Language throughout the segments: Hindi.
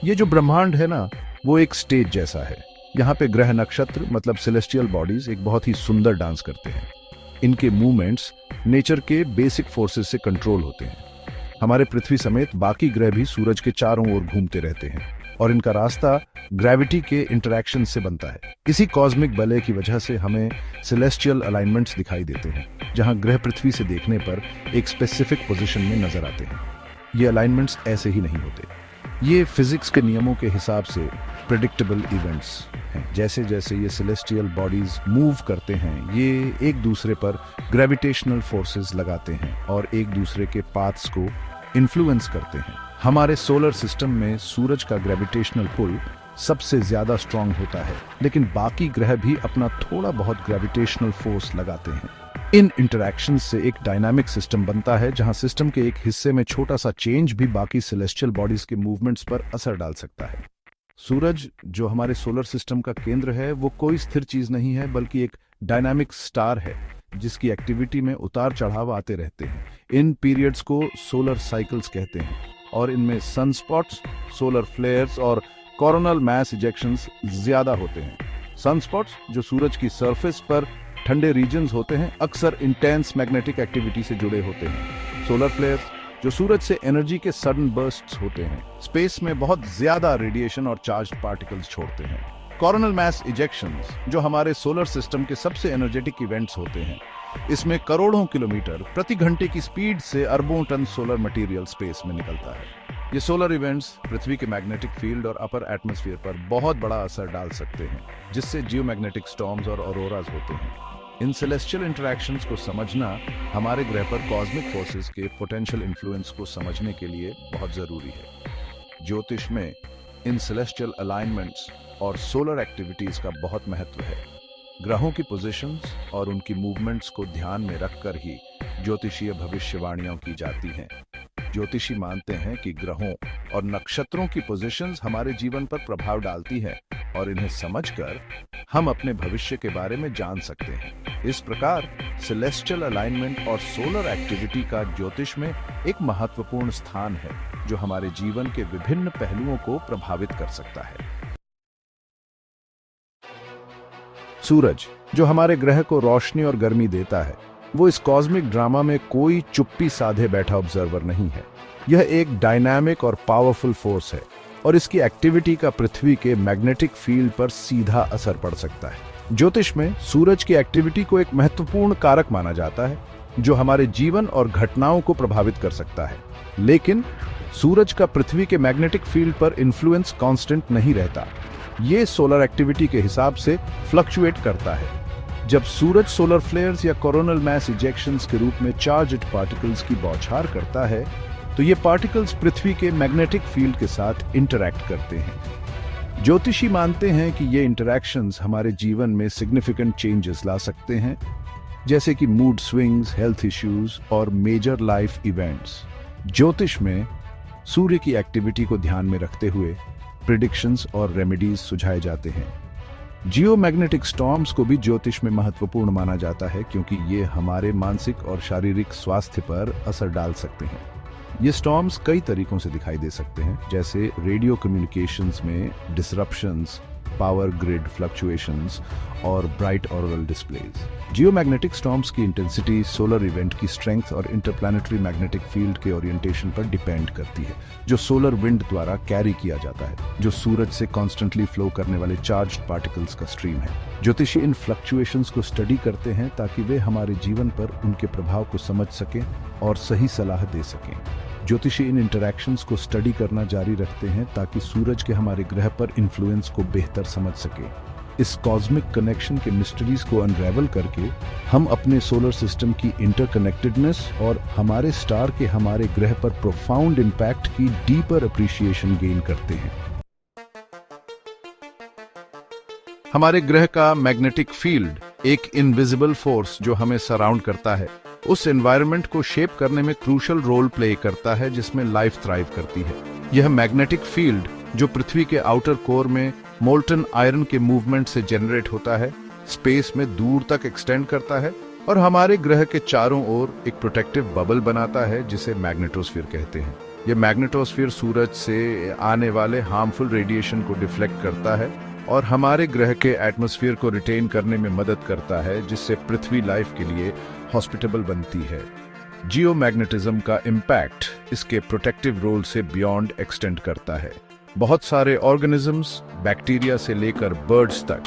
ये जो ब्रह्मांड है ना, वो एक स्टेज जैसा है। यहाँ पे ग्रह नक्षत्र मतलब सेलेस्टियल बॉडीज एक बहुत ही सुंदर डांस करते हैं। इनके मूवमेंट्स नेचर के बेसिक फोर्सेस से कंट्रोल होते हैं। हमारे पृथ्वी समेत बाकी ग्रह भी सूरज के चारों ओर घूमते रहते हैं और इनका रास्ता ग्रेविटी के इंटरैक्शन से बनता है। इसी कॉस्मिक बलय की वजह से हमें सेलेस्टियल अलाइनमेंट्स दिखाई देते हैं, जहां ग्रह पृथ्वी से देखने पर एक स्पेसिफिक पोजीशन में नजर आते हैं। ये अलाइनमेंट्स ऐसे ही नहीं होते, ये फिजिक्स के नियमों के हिसाब से प्रेडिक्टेबल इवेंट्स हैं। जैसे जैसे ये सेलेस्टियल बॉडीज मूव करते हैं, ये एक दूसरे पर ग्रेविटेशनल फोर्सेस लगाते हैं और एक दूसरे के पाथ्स को इन्फ्लुएंस करते हैं। हमारे सोलर सिस्टम में सूरज का ग्रेविटेशनल पुल सबसे ज्यादा स्ट्रांग होता है, लेकिन बाकी ग्रह भी अपना थोड़ा बहुत ग्रेविटेशनल फोर्स लगाते हैं। इन इंटरैक्शन से एक डायनामिक सिस्टम बनता है, जहां सिस्टम के एक हिस्से में छोटा सा चेंज भी बाकी सेलेस्टियल बॉडीज के मूवमेंट्स पर असर डाल सकता है। सूरज जो हमारे सोलर सिस्टम का केंद्र है, वो कोई स्थिर चीज नहीं है, बल्कि एक डायनामिक स्टार है जिसकी एक्टिविटी में उतार चढ़ाव आते रहते हैं। इन पीरियड्स को सोलर साइकिल्स कहते हैं और इनमें सनस्पॉट्स, सोलर फ्लेयर्स और कोरोनल मास इजेक्शंस ज्यादा होते हैं। सनस्पॉट्स जो सूरज की सरफेस पर ठंडे रीजन्स होते हैं, अक्सर इंटेंस मैग्नेटिक एक्टिविटी से जुड़े होते हैं। सोलर फ्लेयर्स जो सूरज से एनर्जी के सडन बर्स्ट्स होते हैं, स्पेस में बहुत ज्यादा रेडिएशन और चार्ज्ड पार्टिकल्स छोड़ते हैं। कोरोनल मास इजेक्शंस जो हमारे सोलर सिस्टम के सबसे एनर्जेटिक इवेंट्स होते हैं। इसमें करोड़ों किलोमीटर प्रति घंटे की स्पीड से अरबों टन सोलर मटेरियल स्पेस में निकलता है। ये सोलर इवेंट्स पृथ्वी के मैग्नेटिक फील्ड और अपर एटमॉस्फेयर पर बहुत बड़ा असर डाल सकते हैं, जिससे जियोमैग्नेटिक स्टॉर्म्स और ऑरोराज होते हैं। इन सेलेस्टियल इंटरैक्शंस को समझना हमारे ग्रह पर कॉस्मिक फोर्सेस के पोटेंशियल इन्फ्लुएंस को समझने के लिए बहुत जरूरी है। ज्योतिष में इन सेलेस्टियल अलाइनमेंट्स और सोलर एक्टिविटीज का बहुत महत्व है। ग्रहों की पोजीशंस और उनकी मूवमेंट्स को ध्यान में रखकर ही ज्योतिषीय भविष्यवाणियां की जाती हैं। ज्योतिषी मानते हैं कि ग्रहों और नक्षत्रों की पोजीशंस हमारे जीवन पर प्रभाव डालती है और इन्हें समझकर हम अपने भविष्य के बारे में जान सकते हैं। इस प्रकार सेलेस्टियल अलाइनमेंट और सोलर एक्टिविटी का ज्योतिष में एक महत्वपूर्ण स्थान है, जो हमारे जीवन के विभिन्न पहलुओं को प्रभावित कर सकता है। सूरज जो हमारे ग्रह को रोशनी और गर्मी देता है, वो इस कॉस्मिक ड्रामा में कोई चुप्पी साधे बैठा ऑब्जर्वर नहीं है। यह एक डायनामिक और पावरफुल फोर्स है और इसकी एक्टिविटी का पृथ्वी के मैग्नेटिक फील्ड पर सीधा असर पड़ सकता है। ज्योतिष में सूरज की एक्टिविटी को एक महत्वपूर्ण कारक माना जाता है, जो हमारे जीवन और घटनाओं को प्रभावित कर सकता है। लेकिन सूरज का पृथ्वी के मैग्नेटिक फील्ड पर इन्फ्लुएंस कांस्टेंट नहीं रहता। ये सोलर एक्टिविटी के हिसाब से फ्लक्चुएट करता है। जब सूरज सोलर फ्लेयर्स या कोरोनल मास इजेक्शंस के रूप में चार्ज्ड पार्टिकल्स की बौछार करता है, तो ये पार्टिकल्स पृथ्वी के मैग्नेटिक फील्ड के साथ इंटरैक्ट करते हैं। ज्योतिषी मानते हैं कि ये इंटरैक्शंस हमारे जीवन में सिग्निफिकेंट चेंजेस ला सकते हैं, जैसे कि मूड स्विंग्स, हेल्थ इश्यूज और मेजर लाइफ इवेंट्स। ज्योतिष में सूर्य की एक्टिविटी को ध्यान में रखते हुए प्रिडिक्शंस और रेमेडीज सुझाए जाते हैं। जियोमैग्नेटिक स्टॉर्म्स को भी ज्योतिष में महत्वपूर्ण माना जाता है, क्योंकि ये हमारे मानसिक और शारीरिक स्वास्थ्य पर असर डाल सकते हैं। ये स्टॉर्म्स कई तरीकों से दिखाई दे सकते हैं, जैसे रेडियो कम्युनिकेशंस में डिसरप्शंस, पावर ग्रिड फ्लक्चुएशंस और bright auroral displays. Geomagnetic storms की इंटेंसिटी सोलर इवेंट की स्ट्रेंथ और इंटरप्लैनेटरी मैग्नेटिक फील्ड के ओरिएंटेशन पर डिपेंड करती है, जो सोलर विंड द्वारा कैरी किया जाता है, जो सूरज से कॉन्स्टेंटली फ्लो करने वाले चार्ज्ड पार्टिकल्स का स्ट्रीम है। ज्योतिषी इन फ्लक्चुएशंस को स्टडी करते हैं ताकि वे हमारे जीवन पर उनके प्रभाव को समझ सकें और सही सलाह दे सकें। ज्योतिषी इन इंटरैक्शंस को स्टडी करना जारी रखते हैं ताकि सूरज के हमारे ग्रह पर इन्फ्लुएंस को बेहतर समझ सके। इस कॉस्मिक कनेक्शन के मिस्ट्रीज को अनरेवल करके हम अपने सोलर सिस्टम की इंटरकनेक्टेडनेस और हमारे स्टार के हमारे ग्रह पर प्रोफाउंड इंपैक्ट की डीपर अप्रिशिएशन गेन करते हैं। हमारे ग्रह का मैग्नेटिक फील्ड एक इनविजिबल फोर्स जो हमें सराउंड करता है, उस एनवायरनमेंट को शेप करने में क्रूशल रोल प्ले करता है, जिसमें लाइफ थ्राइव करती है। यह मैग्नेटिक फील्ड जो पृथ्वी के आउटर कोर में मोल्टन आयरन के मूवमेंट से जनरेट होता है, स्पेस में दूर तक एक्सटेंड करता है और हमारे ग्रह के चारों ओर एक प्रोटेक्टिव बबल बनाता है, जिसे मैग्नेटोस्फीयर कहते हैं। ये मैग्नेटोस्फीयर सूरज से आने वाले हार्मफुल रेडिएशन को डिफ्लेक्ट करता है और हमारे ग्रह के एटमॉस्फेयर को रिटेन करने में मदद करता है, जिससे पृथ्वी लाइफ के लिए हॉस्पिटेबल बनती है। जियोमैग्नेटिज्म का इम्पैक्ट इसके प्रोटेक्टिव रोल से बियॉन्ड एक्सटेंड करता है। बहुत सारे ऑर्गेनिजम्स, बैक्टीरिया से लेकर बर्ड्स तक,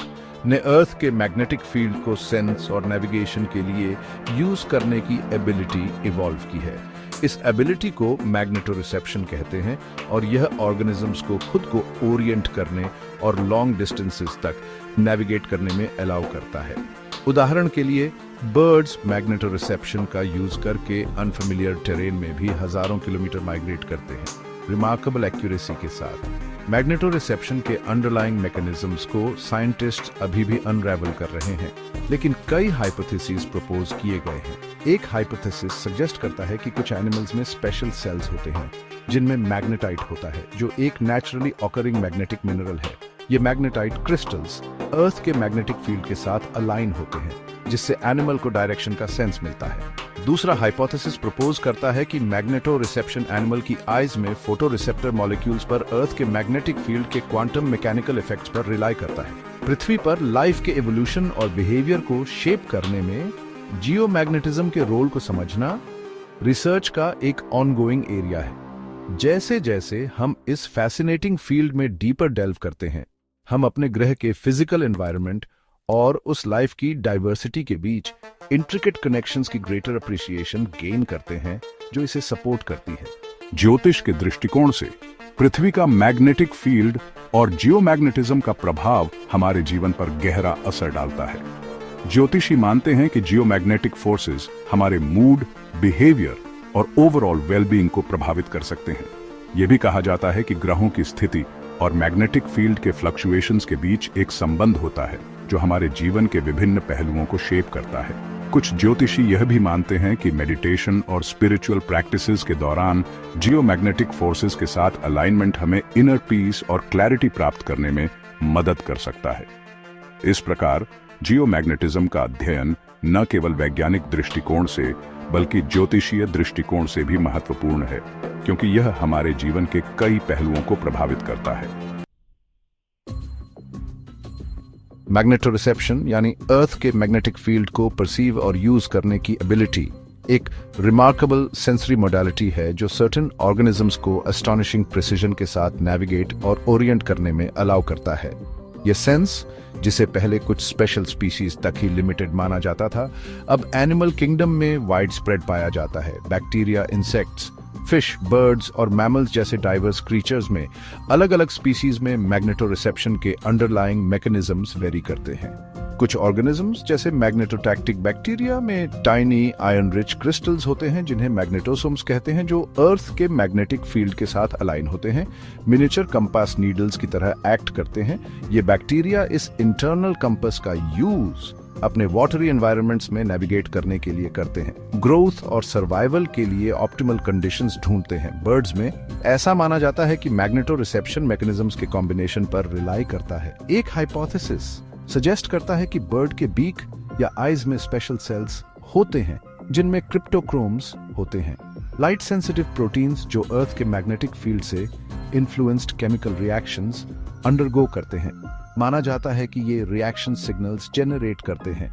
ने अर्थ के मैग्नेटिक फील्ड को सेंस और नेविगेशन के लिए यूज करने की एबिलिटी इवॉल्व की है। इस एबिलिटी को मैग्नेटोरिसेप्शन कहते हैं और यह ऑर्गेनिजम्स को खुद को ओरिएंट करने और लॉन्ग डिस्टेंसेस तक नेविगेट करने में अलाउ करता है। उदाहरण के लिए बर्ड्स मैग्नेटोरिसेप्शन का यूज करके अनफेमिलियर टेरेन में भी हजारों किलोमीटर माइग्रेट करते हैं, रिमार्केबल एक्यूरेसी के साथ। मैग्नेटोरिसेप्शन के अंडरलाइंग मैकेनिज्म्स को साइंटिस्ट अभी भी अनरैवल कर रहे हैं, लेकिन कई हाइपोथेसिस प्रपोज किए गए हैं। एक हाइपोथेसिस सजेस्ट करता है कि कुछ एनिमल्स में स्पेशल सेल्स होते हैं जिनमें मैग्नेटाइट होता है, जो एक नेचुरली ऑकरिंग मैग्नेटिक मिनरल है। ये मैग्नेटाइट क्रिस्टल्स अर्थ के मैग्नेटिक फील्ड के साथ अलाइन होते हैं, जिससे एनिमल को डायरेक्शन का सेंस मिलता है। दूसरा हाइपोथेसिस प्रपोज करता है कि मैग्नेटोरिसेप्शन एनिमल की आईज में फोटो रिसेप्टर मॉलिक्यूल्स पर अर्थ के मैग्नेटिक फील्ड के क्वांटम मैकेनिकल इफेक्ट्स पर रिलाई करता है। पृथ्वी पर लाइफ के एवोल्यूशन और बिहेवियर को शेप करने में जियोमैग्नेटिज्म के रोल को समझना रिसर्च का एक ऑनगोइंग एरिया है। जैसे जैसे हम इस फैसिनेटिंग फील्ड में डीपर डेल्व करते हैं, हम अपने ग्रह के फिजिकल एनवायरनमेंट और उस लाइफ की डाइवर्सिटी के बीच इंट्रिकेट कनेक्शंस की ग्रेटर अप्रिसिएशन गेन करते हैं, जो इसे सपोर्ट करती है। ज्योतिष के दृष्टिकोण से पृथ्वी का मैग्नेटिक फील्ड और जियोमैग्नेटिज्म का प्रभाव हमारे जीवन पर गहरा असर डालता है। ज्योतिषी मानते हैं कि जियोमैग्नेटिक फोर्सेस हमारे मूड, बिहेवियर और ओवरऑल वेलबीइंग को प्रभावित कर सकते हैं। यह भी कहा जाता है कि ग्रहों की स्थिति और मैग्नेटिक फील्ड के फ्लक्चुएशंस के बीच एक संबंध होता है, जो हमारे जीवन के विभिन्न पहलुओं को शेप करता है। कुछ ज्योतिषी यह भी मानते हैं कि मेडिटेशन और स्पिरिचुअल प्रैक्टिसेस के दौरान जियोमैग्नेटिक फोर्सेस के साथ अलाइनमेंट हमें इनर पीस और क्लैरिटी प्राप्त करने में मदद कर सकता है। इस प्रकार जियोमैग्नेटिज्म का अध्ययन न केवल वैज्ञानिक दृष्टिकोण से बल्कि ज्योतिषीय दृष्टिकोण से भी महत्वपूर्ण है, क्योंकि यह हमारे जीवन के कई पहलुओं को प्रभावित करता है। मैग्नेटोरिसेप्शन यानी अर्थ के मैग्नेटिक फील्ड को परसीव और यूज करने की एबिलिटी एक रिमार्केबल सेंसरी मोडालिटी है, जो सर्टेन ऑर्गेनिजम्स को एस्टॉनिशिंग प्रिसिजन के साथ नेविगेट और ओरिएंट करने में अलाउ करता है। यह सेंस, जिसे पहले कुछ स्पेशल स्पीशीज तक ही लिमिटेड माना जाता था, अब एनिमल किंगडम में वाइड स्प्रेड पाया जाता है। बैक्टीरिया, इंसेक्ट्स, फिश, बर्ड्स और मैमल्स जैसे डाइवर्स क्रीचर्स में अलग अलग स्पीशीज में मैग्नेटोरिसेप्शन के अंडरलाइंग मैकेनिज्म्स वेरी करते हैं। कुछ ऑर्गेनिजम्स जैसे मैग्नेटोटैक्टिक बैक्टीरिया में टाइनी आयरन रिच क्रिस्टल्स होते हैं, जिन्हें मैग्नेटोसोम्स कहते हैं, जो अर्थ के मैग्नेटिक फील्ड के साथ अलाइन होते हैं, मिनिएचर कंपास नीडल्स की तरह एक्ट करते हैं। ये बैक्टीरिया इस इंटरनल कंपास का यूज अपने वाटरी एनवायरनमेंट्स में नेविगेट करने के लिए करते हैं, ग्रोथ और सर्वाइवल के लिए ऑप्टिमल कंडीशंस ढूंढते हैं। बर्ड्स में ऐसा माना जाता है कि मैग्नेटोरिसेप्शन मैकेनिज्म्स के कॉम्बिनेशन पर रिलाई करता है। एक हाइपोथेसिस सजेस्ट करता है कि बर्ड के बीक या आईज में स्पेशल सेल्स होते हैं जिनमें क्रिप्टोक्रोम्स होते हैं, लाइट सेंसिटिव प्रोटीन्स जो अर्थ के मैग्नेटिक फील्ड से इन्फ्लुएंस्ड केमिकल रिएक्शंस अंडरगो करते हैं। माना जाता है कि ये रिएक्शन सिग्नल्स जेनरेट करते हैं,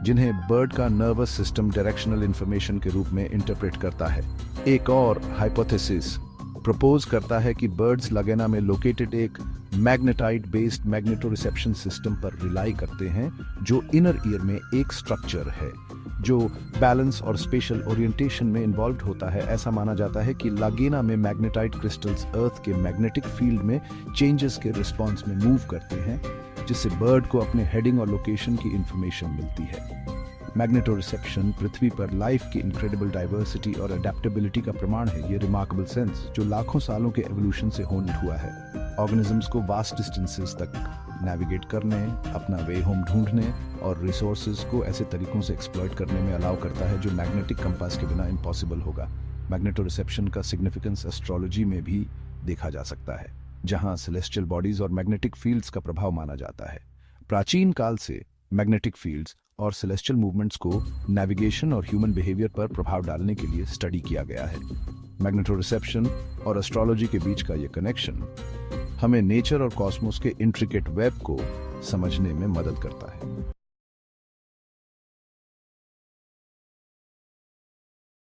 जिन्हें बर्ड का नर्वस सिस्टम डायरेक्शनल इंफॉर्मेशन के रूप में इंटरप्रेट करता है। एक और हाइपोथेसिस प्रपोज करता है कि बर्ड्स लगेना में लोकेटेड एक मैग्नेटाइट बेस्ड मैग्नेटोरिसेप्शन सिस्टम पर रिलाई करते हैं, जो इनर ईयर में एक स्ट्रक्चर है जो बैलेंस और स्पेशल ओरिएंटेशन में इन्वॉल्व होता है। ऐसा माना जाता है कि लागेना में मैग्नेटाइट क्रिस्टल्स अर्थ के मैग्नेटिक फील्ड में चेंजेस के रिस्पॉन्स में मूव करते हैं, जिससे बर्ड को अपने हेडिंग और लोकेशन की इंफॉर्मेशन मिलती है। मैग्नेटोरिसेप्शन पृथ्वी पर लाइफ की इनक्रेडिबल डाइवर्सिटी और अडेप्टेबिलिटी का प्रमाण है। ये रिमार्केबल सेंस जो लाखों सालों के एवोल्यूशन से होल्ड हुआ है, ऑर्गेनिजम्स को वास्ट डिस्टेंसेस तक नेविगेट करने, अपना वे होम ढूंढने और रिसोर्सेज को ऐसे तरीकों से एक्सप्लॉइट करने में अलाउ करता है जो मैग्नेटिक कंपास के बिना इम्पॉसिबल होगा। मैग्नेटोरिसेप्शन का सिग्निफिकेंस एस्ट्रोलॉजी में भी देखा जा सकता है, जहां सेलेस्टियल बॉडीज और मैग्नेटिक फील्ड्स का प्रभाव माना जाता है। प्राचीन काल से मैग्नेटिक फील्ड्स और सेलेस्टियल मूवमेंट्स को नेविगेशन और ह्यूमन बिहेवियर पर प्रभाव डालने के लिए स्टडी किया गया है। मैग्नेटोरिसेप्शन और एस्ट्रोलॉजी के बीच का ये कनेक्शन हमें नेचर और कॉस्मोस के इंट्रिकेट वेब को समझने में मदद करता है।